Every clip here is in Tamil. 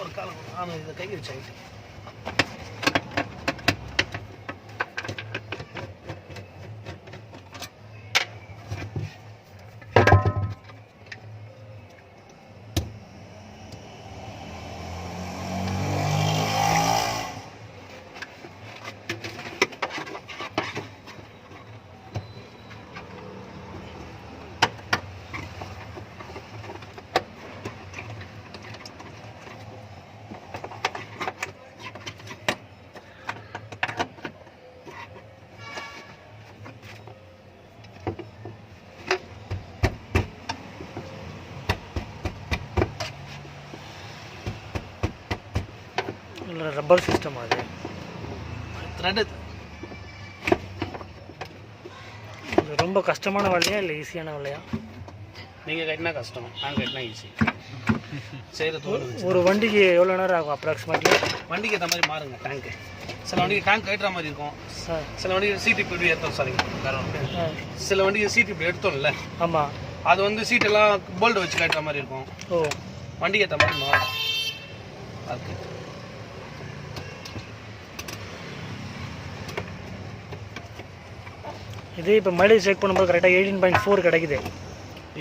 ஒரு காலம் நான் இதை கை வச்சேன். ரப்பர் சிஸ்டம் அது த்ரெட். ரொம்ப கஷ்டமான வேலையா இல்லை ஈஸியான வேலையா? நீங்கள் கட்டினா கஷ்டம், நாங்கள் கட்டினா ஈஸி. செய்கிறது ஒரு வண்டிக்கு எவ்வளோ நேரம் ஆகும் அப்ராக்சிமேட்லி? வண்டிக்கு ஏற்ற மாதிரி மாறுங்க டேங்க்கு. சில வண்டிக்கு டேங்க் கட்டுற மாதிரி இருக்கும், சில வண்டிக்கு சீட் இப்படி எடுத்தோம். சரிங்க, சில வண்டிக்கு சீட் இப்படி எடுத்தோம்ல. ஆமாம், அது வந்து சீட்டெல்லாம் போல்டு வச்சு கட்டுற மாதிரி இருக்கும். ஓ, வண்டிக்கு ஏற்ற மாதிரி மாறும். அதுக்கு இது இப்போ மைலேஜ் செக் பண்ணும்போது கரெக்டாக 18.4 கிடைக்குது.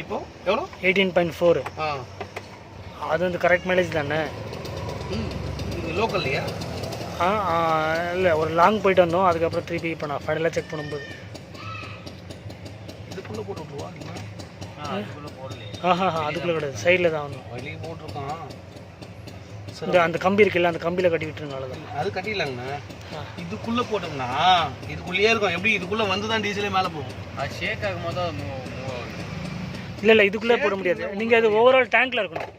இப்போ எவ்வளோ? 18.4. அது வந்து கரெக்ட் மைலேஜ் தானே? இது லோக்கல்லையா? இல்லை, ஒரு லாங் போயிட்டு வந்தோம், அதுக்கப்புறம் திருப்பி இப்போ நான் ஃபைனலாக செக் பண்ணும்போது இதுக்குள்ளே போட்டு விட்ருவா. அதுக்குள்ளே கிடையாது, சைடில் தான் வந்தோம். வெளியே போட்டிருக்கான். அந்த கம்பி இருக்குல்ல, அந்த கம்பியில் கட்டி விட்டுருங்க. அவ்வளோதான். அது கட்டிடலாங்கண்ணா. இதுக்குள்ளே போட்டோம்னா இதுக்குள்ளேயே இருக்கும். எப்படி இதுக்குள்ளே வந்து தான் டீசலே மேலே போகும். அது ஷேக் ஆகும் போது இல்லை இதுக்குள்ளே போட முடியாது. நீங்கள் அது ஓவரால் டேங்க்கில் இருக்கணும்.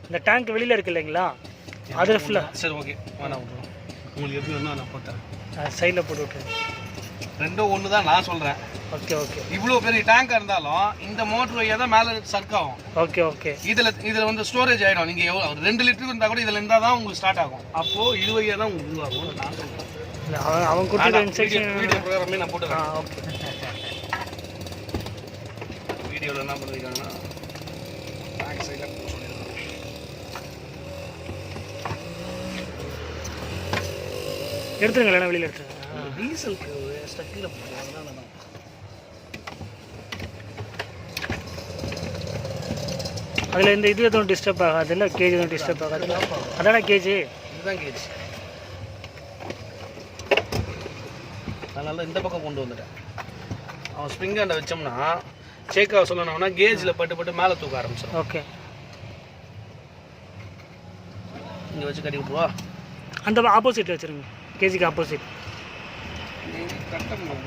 இந்த டேங்க் வெளியில் இருக்கு இல்லைங்களா, அதில் ஃபுல்லாக. சரி, ஓகே, வேணாம் விட்ருவோம். உங்களுக்கு எப்படி வேணும் நான் போட்டேன். சைடில் போட்டு விட்டுருங்க. ரெண்டும் ஒன்று தான் நான் சொல்கிறேன். Okay okay. இவ்வளோ பெரிய டேங்காக இருந்தாலும் இந்த மோட்டர் வழியாக தான் மேலே சர்க் ஆகும். Okay okay. இதில் வந்து ஸ்டோரேஜ் ஆகிடும். நீங்கள் எவ்வளோ 2 லிட்டருக்கு இருந்தால் கூட இதில் இருந்தால் தான் உங்களுக்கு ஸ்டார்ட் ஆகும். அப்போது இது வழியாக தான் உங்களுக்கு உருவாகும். நான் சொல்கிறேன், அவன் கொடுத்த இன்ஸ்ட்ரக்ஷன் வீடியோ ப்ரோக்ராமே நான் போட்டுக்கிறேன். ஓகே. வீடியோவில் என்ன பண்ணியிருக்காங்கன்னா பேக் சைடில் சொல்லியிருக்காங்க. எடுத்துருங்க, இல்லைன்னா வெளியில் எடுத்துருங்க. டீசலுக்கு ஸ்டக்கில் போடுவோம், அதனால தான். அதில் இந்த இது எதுவும் டிஸ்டர்ப் ஆகாது இல்லை? கேஜ் எதுவும் டிஸ்டர்ப் ஆகாது? அதான கேஜி? இதுதான் கேஜ். அதனால இந்த பக்கம் கொண்டு வந்துட்டேன். அவன் ஸ்ப்ரிங் ஹேண்டை வச்சோம்னா சேக்காக சொல்லணும்னா கேஜில் பட்டு மேலே தூக்க ஆரம்பிச்சிடும். ஓகே, இங்கே வச்சு கட்டி விட்டுருவா. அந்த ஆப்போசிட் வச்சுருங்க, கேஜிக்கு ஆப்போசிட். கட்டணும்,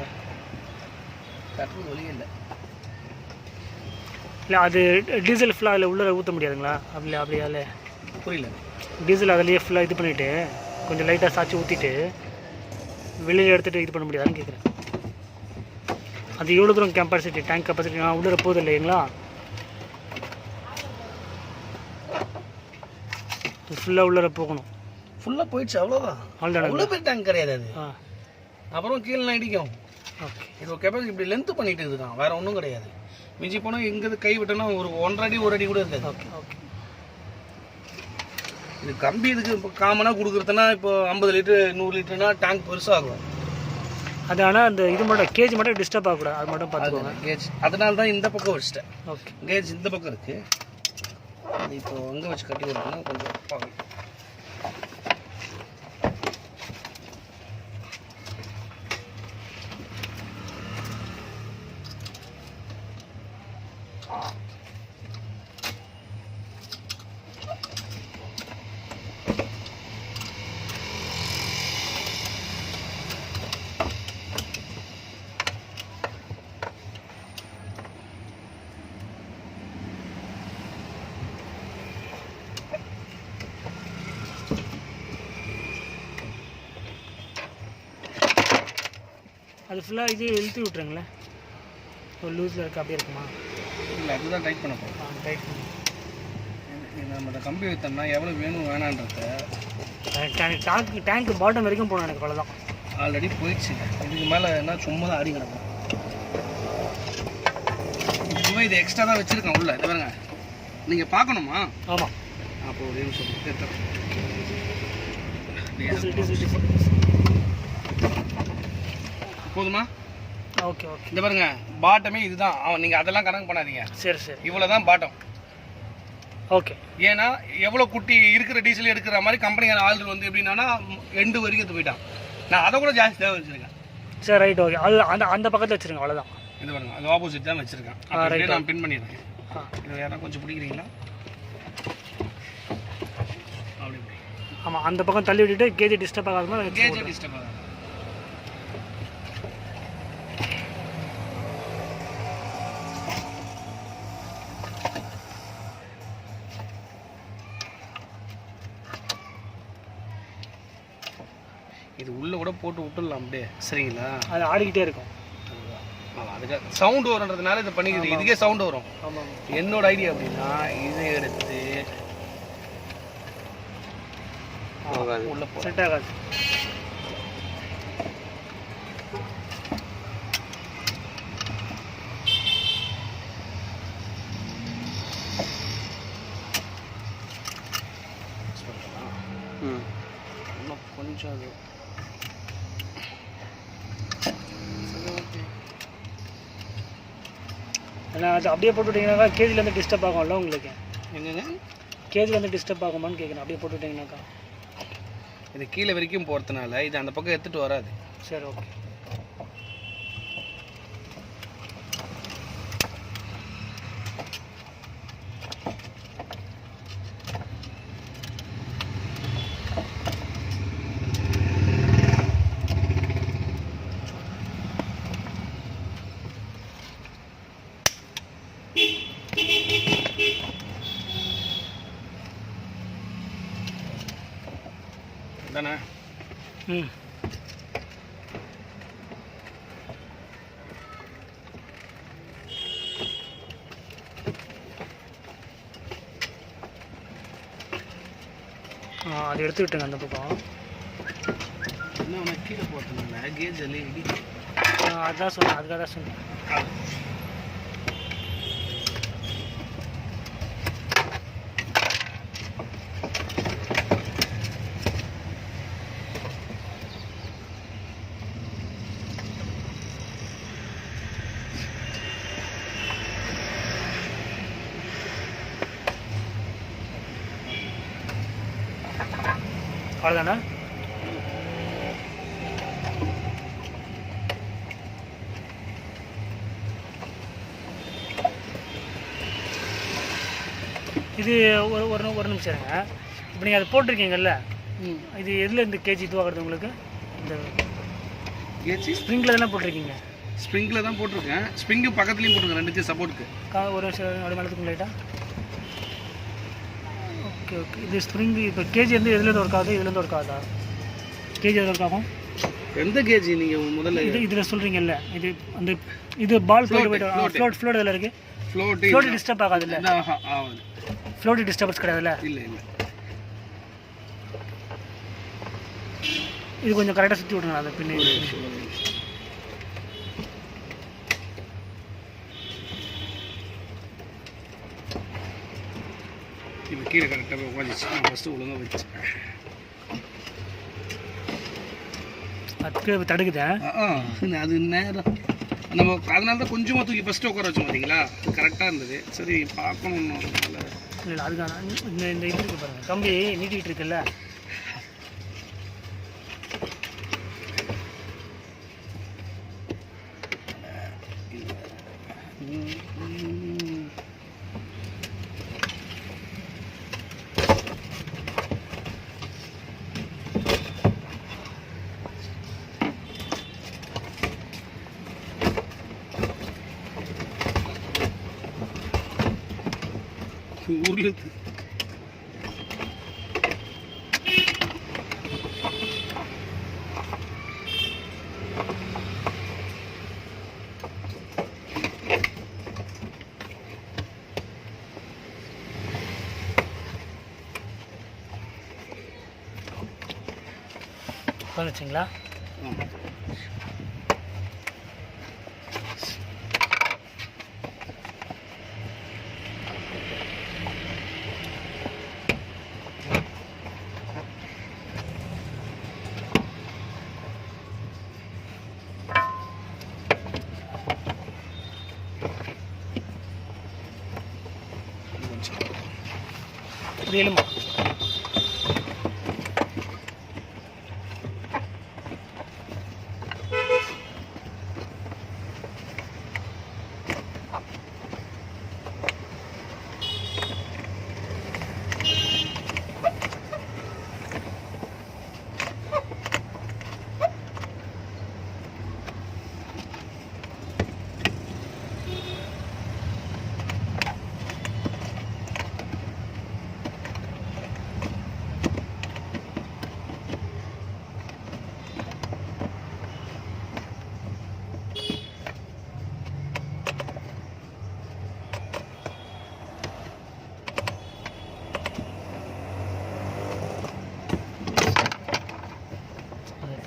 கட்டணும் வழியே இல்லை. இல்லை, அது டீசல் ஃபுல்லாக அதில் உள்ளே ஊற்ற முடியாதுங்களா? அப்படியால புரியல. டீசல் அதிலேயே ஃபுல்லாக இது பண்ணிவிட்டு கொஞ்சம் லைட்டாக சாய்ச்சி ஊற்றிட்டு வெளியில் எடுத்துகிட்டு இது பண்ண முடியாதுன்னு கேட்குறேன். அது எவ்வளோ தூரம் கெப்பாசிட்டி, டேங்க் கெப்பாசிட்டி உள்ளே போகுது இல்லைங்களா? ஃபுல்லாக உள்ளே போகணும். ஃபுல்லாக போயிடுச்சு, அவ்வளோதான். அவ்வளோ பெரிய டேங்க் கிடையாது அது. அப்புறம் கீழே இடிக்கும். ஓகே, இது ஒரு கெப்பாசிட்டி இப்படி லென்த்து பண்ணிட்டு இருக்கான், வேறு ஒன்றும் கிடையாது. மிஞ்சி போனால் எங்கேருந்து கை விட்டோன்னா ஒரு 1.5 அடி 1 அடி கூட இருக்காது. Okay okay. இது கம்பி இதுக்கு இப்போ காமனாக கொடுக்குறதுனா இப்போ 50 லிட்டரு 100 லிட்டருனா டேங்க் பெருசாகும். அது ஆனால் அந்த இது மட்டும் கேஜ் மட்டும் டிஸ்டர்ப் ஆகக்கூடாது, அது மட்டும் பார்த்துக்கோங்க. கேஜ் அதனால தான் இந்த பக்கம் வச்சுட்டேன். ஓகே, கேஜ் இந்த பக்கம் இருக்குது. அது இப்போ அங்கே வச்சு கட்டி கொடுத்தோம்னா கொஞ்சம் பார்க்கணும். அது ஃபுல்லாக இது இழுத்து விட்ருங்களேன். ஒரு லூஸில் இருக்க அப்படியே இருக்குமா? இல்லை, அதுதான் டைட் பண்ண போகிறோம். டைட் பண்ணி நம்ம இந்த கம்பி வைத்தோம்னா எவ்வளோ வேணும் வேணான்றத டேங்க் பாட்டம் வரைக்கும் போகணும். எனக்கு அவ்வளோதான். ஆல்ரெடி போயிடுச்சு. இதுக்கு மேலே என்ன சும்மா தான் ஆடி கிடக்கும். இதுவே இது எக்ஸ்ட்ரா தான் வச்சுருக்கேன் உள்ள. இது பாருங்க, நீங்கள் பார்க்கணுமா? ஆமாம், அப்போ ஒரே நிமிஷம் போதுமா? Okay okay. இந்த பாருங்க பாட்டமே இதுதான். நீங்கள் அதெல்லாம் கணக்கு பண்ணாதீங்க. சரி சரி. இவ்வளோ தான் பாட்டம். ஓகே. ஏன்னா எவ்வளோ குட்டி இருக்கிற டீசல் எடுக்கிற மாதிரி கம்பெனிக்கான ஆர்டர் வந்து எப்படின்னா எண்டு வரைக்கும் எடுத்து போயிட்டான். நான் அதை கூட ஜாஸ்தி தான் வச்சுருக்கேன். சரி ரைட் ஓகே. அது அந்த பக்கத்தில் வச்சுருங்க அவ்வளோதான். இது பாருங்க அது ஆப்போசிட் தான் வச்சுருக்கேன். அப்படியே நான் பின் பண்ணிடுறேன். இது யாரா கொஞ்சம் பிடிக்கிறீங்களா? அப்படி ஆமாம் அந்த பக்கம் தள்ளி விட்டுட்டு கேஜி டிஸ்டர்ப் ஆகாத மாதிரி கேஜி டிஸ்டர்ப் ஆகாது. இது உள்ளே கூட போட்டு விட்டுடலாம் அப்படியே. சரிங்களா? அது ஆடிக்கிட்டே இருக்கும். அதுக்கு சவுண்டு வருன்றதுனால இதை பண்ணிக்கிது. இதுக்கே சவுண்டு வரும். ஆமாம். என்னோட ஐடியா அப்படின்னா இதை எடுத்து உள்ள செட் ஆகாது. இன்னும் கொஞ்சம் அது ஏன்னா அது அப்படியே போட்டுவிட்டிங்கனாக்கா கேஜிலேருந்து டிஸ்டர்ப் ஆகும்ல உங்களுக்கு. எங்கங்க கேஜிலேருந்து டிஸ்டர்ப் ஆகுமான்னு கேட்குறேன். அப்படியே போட்டுவிட்டிங்கனாக்கா இது கீழே வரைக்கும் போகிறதுனால இது அந்த பக்கம் எடுத்துகிட்டு வராது. சரி ஓகே. தானே? ம். அது எடுத்து விட்டுங்க அந்த பக்கம். என்ன கீழே போட்டதுனால கேஜ் எல்லாம் இடி. அதுதான் சொன்னேன். அதுக்காக தான் சொன்னேன். அவ்வளோதானே? இது ஒரு நிமிஷம் இருங்க. இப்போ நீங்கள் அதை போட்டிருக்கீங்கல்ல, இது எதில் இந்த கேஜி இதுவாகிறது உங்களுக்கு? இந்த கேஜி ஸ்ப்ரிங்கில் தானே போட்டிருக்கீங்க? ஸ்ப்ரிங்கில் தான் போட்டிருக்கேன். ஸ்ப்ரிங்கு பக்கத்துலேயும் போட்டிருக்கேன் ரெண்டுக்கு சப்போர்ட்டுக்கு. ஒரு நிமிஷம் அப்படி மேலத்துக்கு லைட்டா. Okay okay. இது ஸ்ப்ரிங்கு இப்போ கேஜி வந்து எதுலேருந்து ஒர்க் ஆகுது? இதுலேருந்து ஒர்க் ஆகுதா? கேஜி எதில் ஒர்க் ஆகும்? எந்த கேஜி நீங்கள் முதல்ல இதில் சொல்கிறீங்கல்ல, இது அந்த இது பால் ஃப்ளோட் இதில் இருக்குது. ஃப்ளோட் டிஸ்டர்ப் ஆகாது இல்லை? ஃப்ளோட் டிஸ்டர்பன்ஸ் கிடையாதுல்ல? இல்லை இல்லை. இது கொஞ்சம் கரெக்டாக சுற்றி விடுங்க. அதை பின்னாடி இப்போ கீழே கரெக்டாக உட்காந்துச்சு. நான் ஃபஸ்ட்டு ஒழுங்காக வச்சேன். அதுக்கு தடுக்குதேன். அது நேரம் நம்ம அதனால தான் கொஞ்சமாக தூக்கி ஃபஸ்ட்டு உட்கார வச்சோம். பார்த்தீங்களா? அது கரெக்டாக இருந்தது. சரி பார்க்கணும். இல்லை அதுக்கான இந்த இது இருக்கு பாருங்கள், கம்பி நீட்டிகிட்டு இருக்குல்ல. உருளுது. வந்துச்சுங்களா? இது எலும்பா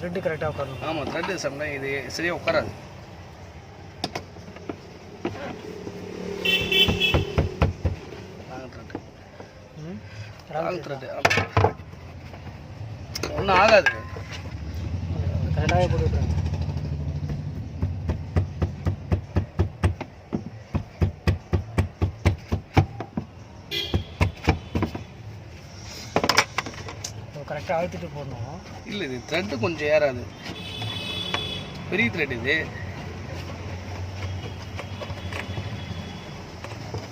த்ரெட்டு கரெக்டாக உட்காரணும். ஆமாம், த்ரெட்டு சம்டைம் இது சரியாக உட்காராது. ராங் த்ரெட்டு ஒன்றும் ஆகாது. கரெக்டாக போட்டு விட்றாங்க. கரெக்டாக அழுத்திட்டு போடணும். இல்லை, இது த்ரெட்டு கொஞ்சம் ஏறாது. பெரிய த்ரெட் இது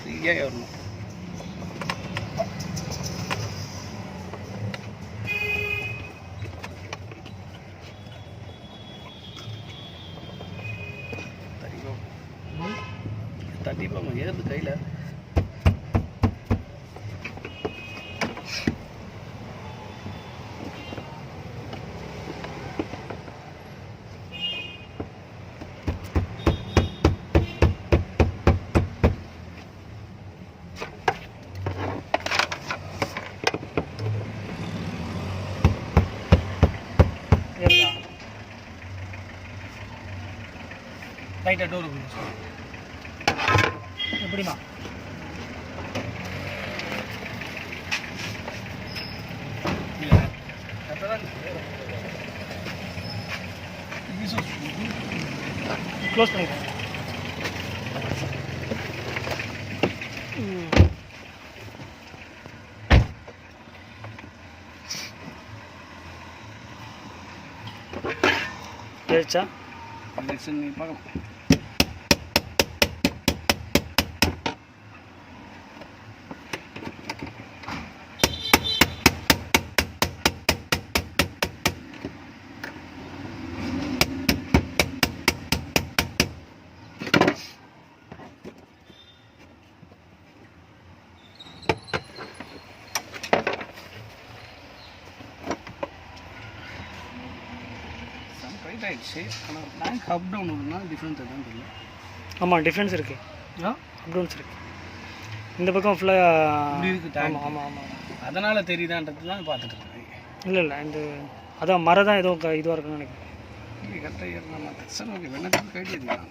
ஃப்ரீயாக ஏறணும். தட்டிப்பாங்க ஏறுது கையில். ரைட்டாக டோர் எப்படிமா? க்ளோஸ் பண்ணிடுறேன். ஏச்சா நீ பார்க்கலாம். ஆயிடுச்சு. ஆனால் பேங்க் அப் டவுன் ஒன்றுனா டிஃப்ரென்ஸ் எதுவும் தெரியல. ஆமாம், டிஃப்ரென்ஸ் இருக்குது. அப் டவுன்ஸ் இருக்குது. இந்த பக்கம் ஃபுல்லாக இப்படி இருக்குது டேங்க். ஆமாம் ஆமாம் ஆமாம். அதனால் தெரியுதான்றது தான் பார்த்துட்டு இருக்கேன். இல்லை இந்த அதான் மரம் தான் ஏதோ இதுவாக இருக்குன்னு நினைக்கிறேன். இல்லை, கரெக்டாக ஏறணும். சரி, ஓகே, வெண்ணத்துக்கு கைடி இருக்கலாம்.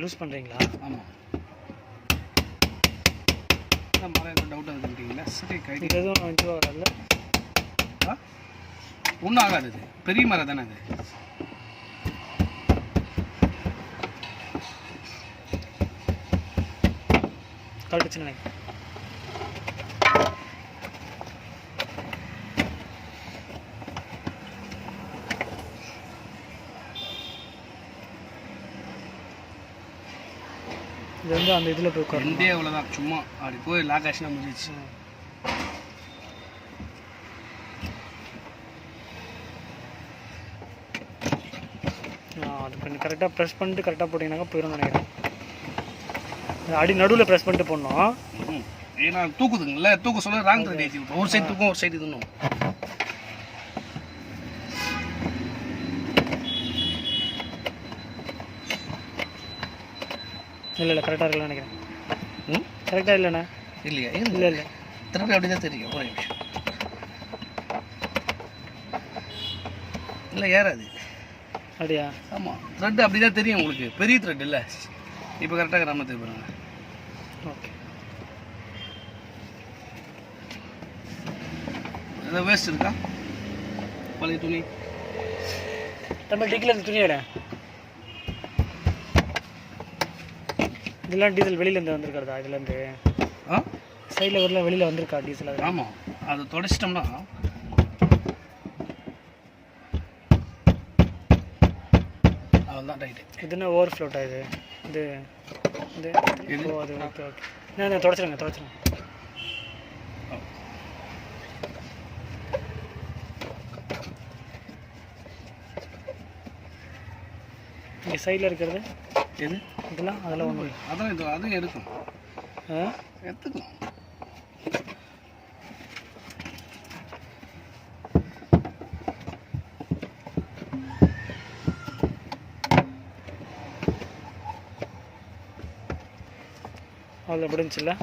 லூஸ் பண்ணுறீங்களா? ஆமாம், மரம் எதுவும் டவுட்டாக இருக்குன்றீங்களா? சரி, கைடி எதுவும் இதுவாக வரல. ஒன்றும் ஆகாது. இது பெரிய மரம் தானே அது. கரெக்டாக நினைக்கிறேன். இது வந்து அந்த இதில் போய் உட்காரு. ரெண்டே அவ்வளோதான், சும்மா அப்படி போய் லாக் ஆச்சுன்னா முடிஞ்சிச்சு. அது கொஞ்சம் கரெக்டாக ப்ரெஸ் பண்ணிட்டு கரெக்டாக போட்டிங்கனாக்கா போயிடும் நினைக்கிறேன். அடி நடுவில் ப்ரெஸ் பண்ணிட்டு போடணும். ஏன்னா தூக்குதுங்கள, தூக்க சொல்ல ராங் த்ரெட் ஏற்றி விட்டோம். ஒரு சைடு தூக்கும், ஒரு சைடு இதுணும். இல்லை கரெக்டாக இருக்கல நினைக்கிறேன். கரெக்டாக இல்லைண்ணா? இல்லையா? இல்லை திருப்பி அப்படி தான் தெரியும். ஒரு நிமிஷம். இல்லை ஏறாது. அப்படியா? ஆமாம், த்ரெட் அப்படி தான் தெரியும் உங்களுக்கு, பெரிய த்ரெட் இல்லை. இப்போ கரெக்டாக கிராம தேவைப்படுங்க. ஓகே. ஏதாவது வேஸ்ட் இருக்கா? பழைய துணி நம்ம டிக்கில் துணி எடு. இதெல்லாம் டீசல் வெளியிலேருந்து வந்திருக்கிறதா? இதுலேருந்து சைடில் வரல வெளியில் வந்திருக்கா டீசல்? அது ஆமாம், அது தொடச்சிட்டோம்னா அதுதான் டைட்டு. இதுன்னா ஓவர் ஃப்ளோட்டா? இது இது இது ஓ அது ஓகே ஓகே. நான் தொடச்சிடுங்க. இங்கே சைடில் இருக்கிறது எது? இதெல்லாம் அதெல்லாம் ஒன்று அதான் இது அதுவும் எடுக்கும். எடுத்துக்கலாம். அவ்வளோ முடிஞ்சில்ல?